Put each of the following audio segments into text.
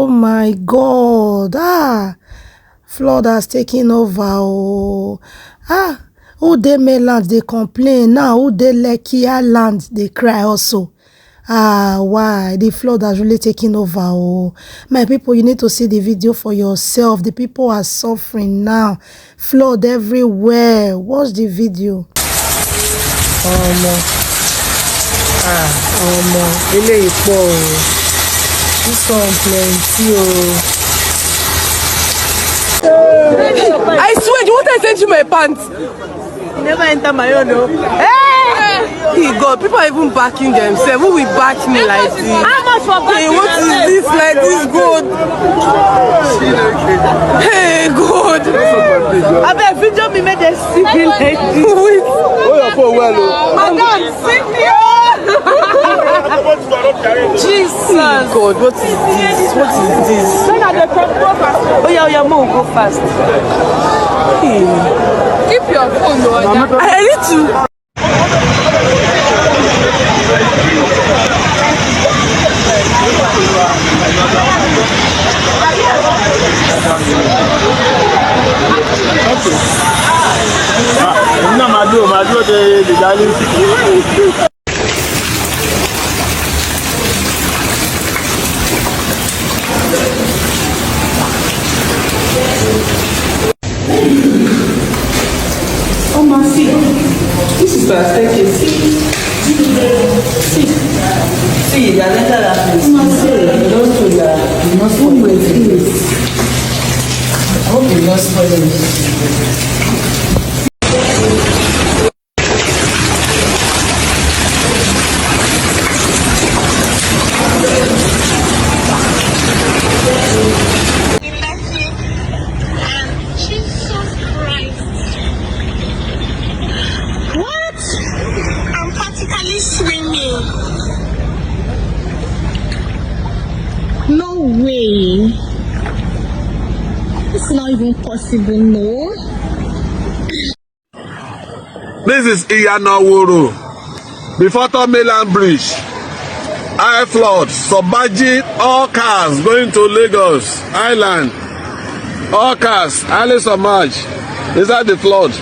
Oh my God. Flood has taken over. Oh. Who dey mainland, they complain. Now, who dey lekki island, they cry also. Why? The flood has really taken over. Oh, my people, you need to see the video for yourself. The people are suffering now. Flood everywhere. Watch the video. Eléyìí pọ̀ o. This one plenty o. I swear, you want I send you my pants? You never enter my own, no? Hey, God, people are even backing themselves. Who will back me like this? How much for backing? Hey, what is this like this, God? Hey, God. I bet video me made a civil like this. Oh, you're for well, Madam, sing me. Jesus, God, what is this? What is this? Oh yeah, mom, go fast. Hey. Keep your phone though. I need to. Oh my, see, this is the staircase. See, the letter that is don't do that. You must wait, please. I hope you not spoil it. Swimming. No way. It's not even possible, no. This is Iyanaworo, before the mainland bridge. High flood, submerging all cars going to Lagos Island. All cars highly submerged inside the flood.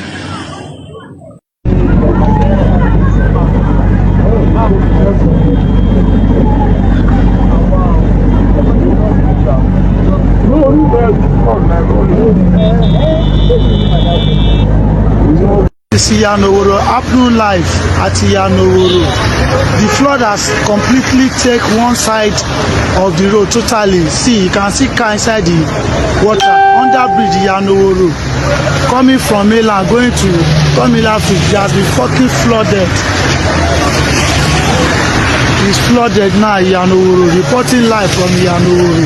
This is Iyanaworo, happening live at Iyanaworo. The flood has completely taken one side of the road totally. See, you can see car inside the water under bridge Iyanaworo. Coming from mainland, going to Tomila Field, it has been fucking flooded. It's flooded now, Iyanaworo. Reporting live from Iyanaworo.